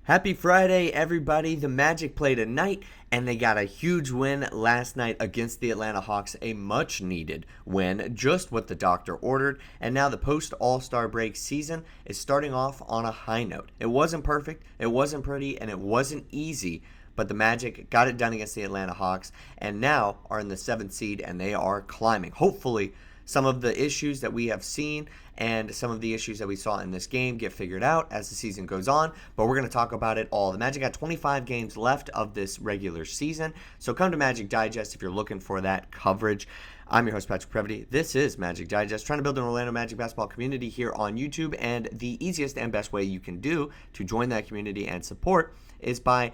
Happy Friday, everybody. The Magic played tonight, and they got a huge win last night against the Atlanta Hawks. A much-needed win, just what the doctor ordered. And now the post-All-Star break season is starting off on a high note. It wasn't perfect, it wasn't pretty, and it wasn't easy. But the Magic got it done against the Atlanta Hawks, and now are in the 7th seed, and they are climbing. Hopefully, some of the issues that we have seen and some of the issues that we saw in this game get figured out as the season goes on, but we're going to talk about it all. The Magic got 25 games left of this regular season, so come to Magic Digest if you're looking for that coverage. I'm your host, Patrick Previty. This is Magic Digest, trying to build an Orlando Magic basketball community here on YouTube, and the easiest and best way you can do to join that community and support is by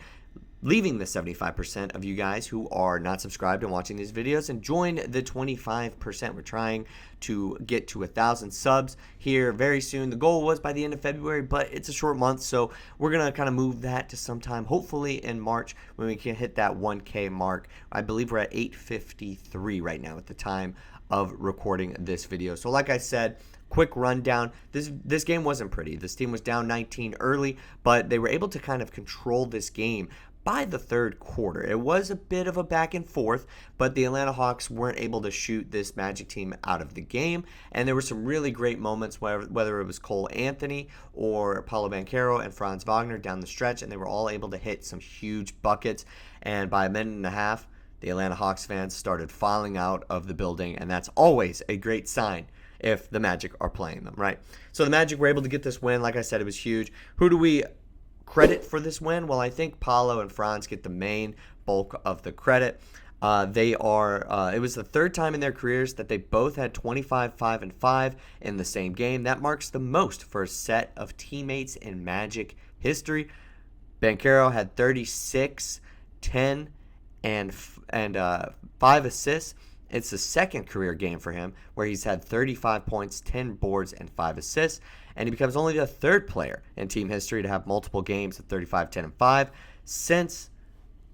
leaving the 75% of you guys who are not subscribed and watching these videos and join the 25%. We're trying to get to 1,000 subs here very soon. The goal was by the end of February, but it's a short month, so we're going to kind of move that to sometime, hopefully in March, when we can hit that 1K mark. I believe we're at 853 right now at the time of recording this video. So like I said, quick rundown. This game wasn't pretty. This team was down 19 early, but they were able to kind of control this game by the third quarter. It was a bit of a back and forth, but the Atlanta Hawks weren't able to shoot this Magic team out of the game, and there were some really great moments, whether it was Cole Anthony or Paolo Banchero and Franz Wagner down the stretch, and they were all able to hit some huge buckets, and by a minute and a half, the Atlanta Hawks fans started filing out of the building, and that's always a great sign if the Magic are playing them, right? So the Magic were able to get this win. Like I said, it was huge. Who do we credit for this win? Well, I think Paolo and Franz get the main bulk of the credit. It was the third time in their careers that they both had 25, 5, and 5 in the same game. That marks the most for a set of teammates in Magic history. Banchero had 36, 10, and 5 assists. It's the second career game for him where he's had 35 points, 10 boards, and 5 assists, and he becomes only the third player in team history to have multiple games of 35, 10, and 5 since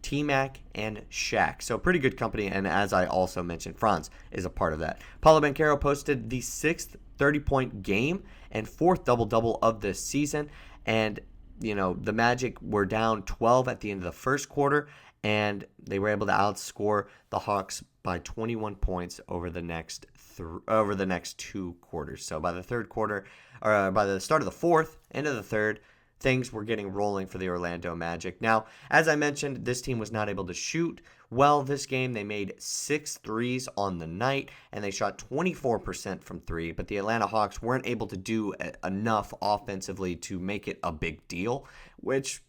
T-Mac and Shaq. So pretty good company, and as I also mentioned, Franz is a part of that. Paolo Banchero posted the 6th 30-point game and 4th double-double of this season, and the Magic were down 12 at the end of the first quarter, and they were able to outscore the Hawks by 21 points over the next 2 quarters. So by the third quarter, or by the start of the fourth, end of the third, things were getting rolling for the Orlando Magic. Now, as I mentioned, this team was not able to shoot well this game. They made 6 threes on the night, and they shot 24% from 3, but the Atlanta Hawks weren't able to do enough offensively to make it a big deal, which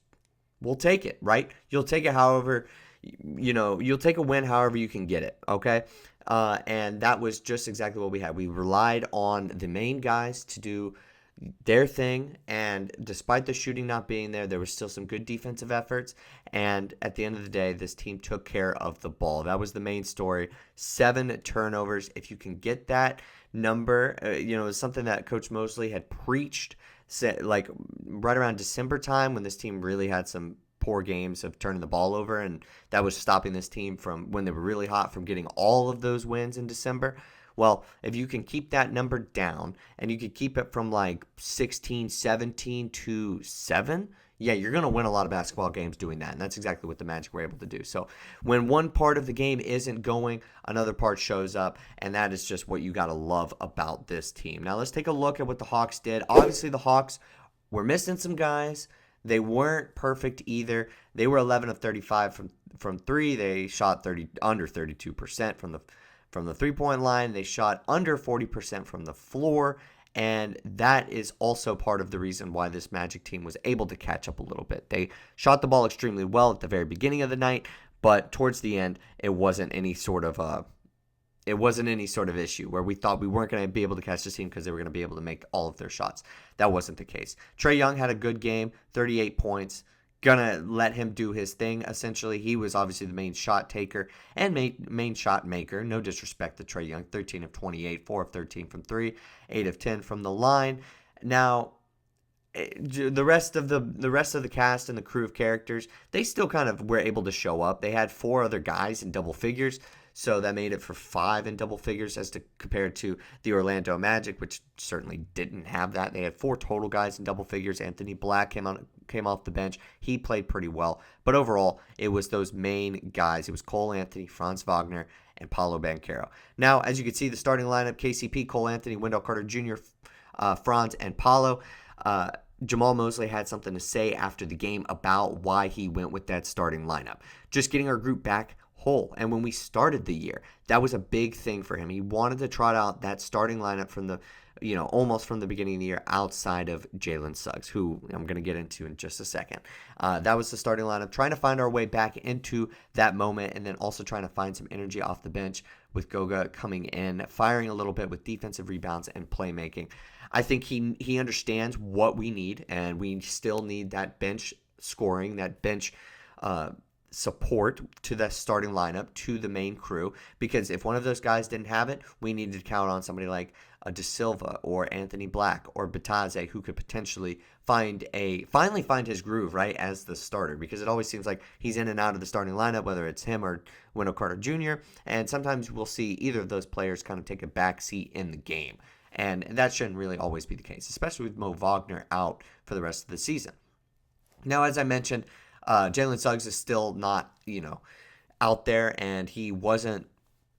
we'll take it, right? You'll take it however, you'll take a win however you can get it, okay? And that was just exactly what we had. We relied on the main guys to do their thing, and despite the shooting not being there, there was still some good defensive efforts, and at the end of the day, this team took care of the ball. That was the main story. 7 turnovers. If you can get that number, it's something that Coach Mosley had preached, like right around December time when this team really had some poor games of turning the ball over, and that was stopping this team from, when they were really hot, from getting all of those wins in December. Well, if you can keep that number down and you could keep it from like 16, 17 to 7, yeah, you're going to win a lot of basketball games doing that. And that's exactly what the Magic were able to do. So when one part of the game isn't going, another part shows up. And that is just what you got to love about this team. Now let's take a look at what the Hawks did. Obviously, the Hawks were missing some guys. They weren't perfect either. They were 11 of 35 from 3. They shot under 32% from the three-point line. They shot under 40% from the floor, and that is also part of the reason why this Magic team was able to catch up a little bit. They shot the ball extremely well at the very beginning of the night, but towards the end, it wasn't any sort of issue where we thought we weren't going to be able to catch this team because they were going to be able to make all of their shots. That wasn't the case. Trae Young had a good game, 38 points. Gonna let him do his thing, essentially. He was obviously the main shot taker and main shot maker. No disrespect to Trae Young. 13 of 28, 4 of 13 from 3, 8 of 10 from the line. Now, the rest of the cast and the crew of characters, they still kind of were able to show up. They had 4 other guys in double figures. So that made it for 5 in double figures as compared to the Orlando Magic, which certainly didn't have that. They had 4 total guys in double figures. Anthony Black came off the bench. He played pretty well. But overall, it was those main guys. It was Cole Anthony, Franz Wagner, and Paolo Banchero. Now, as you can see, the starting lineup, KCP, Cole Anthony, Wendell Carter Jr., Franz, and Paolo. Jamahl Mosley had something to say after the game about why he went with that starting lineup. Just getting our group back whole. And when we started the year, that was a big thing for him. He wanted to trot out that starting lineup from the, almost from the beginning of the year outside of Jalen Suggs, who I'm going to get into in just a second. That was the starting lineup, trying to find our way back into that moment and then also trying to find some energy off the bench with Goga coming in, firing a little bit with defensive rebounds and playmaking. I think he understands what we need, and we still need that bench scoring, that bench support to the starting lineup, to the main crew, because if one of those guys didn't have it, we needed to count on somebody like a De Silva or Anthony Black or Bataze, who could potentially finally find his groove, right, as the starter, because it always seems like he's in and out of the starting lineup, whether it's him or Wendell Carter Jr., and sometimes we'll see either of those players kind of take a back seat in the game. And that shouldn't really always be the case, especially with Mo Wagner out for the rest of the season. Now, as I mentioned, Jalen Suggs is still not, out there, and he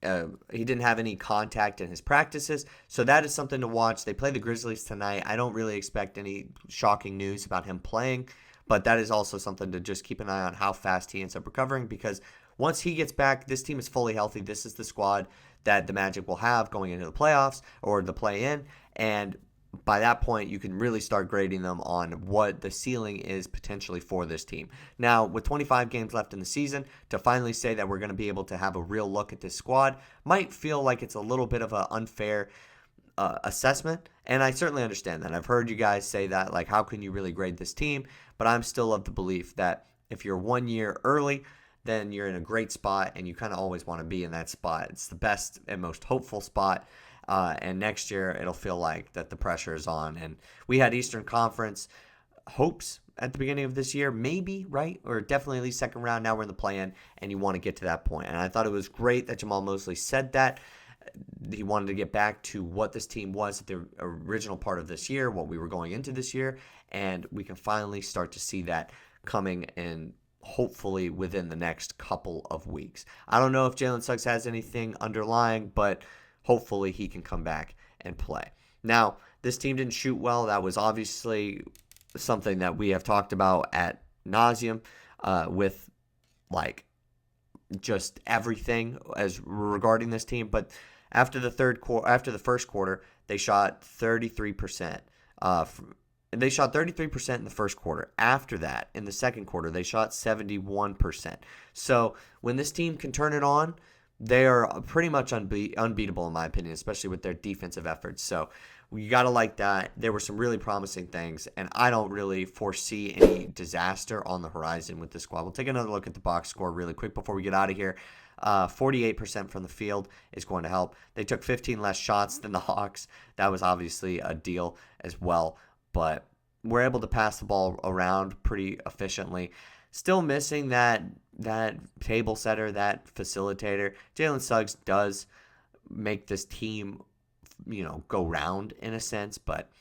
didn't have any contact in his practices. So that is something to watch. They play the Grizzlies tonight. I don't really expect any shocking news about him playing, but that is also something to just keep an eye on how fast he ends up recovering, because once he gets back, this team is fully healthy. This is the squad that the Magic will have going into the playoffs or the play-in, and by that point, you can really start grading them on what the ceiling is potentially for this team. Now, with 25 games left in the season, to finally say that we're going to be able to have a real look at this squad might feel like it's a little bit of an unfair assessment, and I certainly understand that. I've heard you guys say that, like, how can you really grade this team? But I'm still of the belief that if you're 1 year early, then you're in a great spot, and you kind of always want to be in that spot. It's the best and most hopeful spot, and next year it'll feel like that the pressure is on. And we had Eastern Conference hopes at the beginning of this year, maybe, right? Or definitely at least second round. Now we're in the play-in, and you want to get to that point. And I thought it was great that Jamahl Mosley said that. He wanted to get back to what this team was at the original part of this year, what we were going into this year, and we can finally start to see that coming in, hopefully within the next couple of weeks. I don't know if Jalen Suggs has anything underlying, but hopefully he can come back and play. Now, this team didn't shoot well. That was obviously something that we have talked about at nauseum with just everything as regarding this team. But after the first quarter, they shot 33%. They shot 33% in the first quarter. After that, in the second quarter, they shot 71%. So when this team can turn it on, they are pretty much unbeatable in my opinion, especially with their defensive efforts. So you got to like that. There were some really promising things, and I don't really foresee any disaster on the horizon with this squad. We'll take another look at the box score really quick before we get out of here. 48% from the field is going to help. They took 15 less shots than the Hawks. That was obviously a deal as well. But we're able to pass the ball around pretty efficiently. Still missing that table setter, that facilitator. Jalen Suggs does make this team, go round in a sense. But,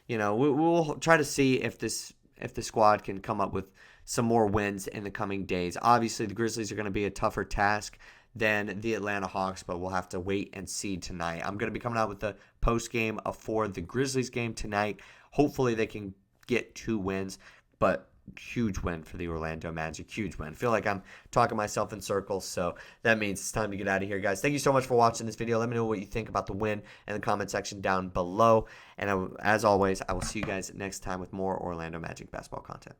we'll try to see if the squad can come up with some more wins in the coming days. Obviously, the Grizzlies are going to be a tougher task than the Atlanta Hawks, but we'll have to wait and see tonight. I'm going to be coming out with the post game for the Grizzlies game tonight. Hopefully they can get 2 wins, but huge win for the Orlando Magic. Huge win. I feel like I'm talking myself in circles, so that means it's time to get out of here, guys. Thank you so much for watching this video. Let me know what you think about the win in the comment section down below. And as always, I will see you guys next time with more Orlando Magic basketball content.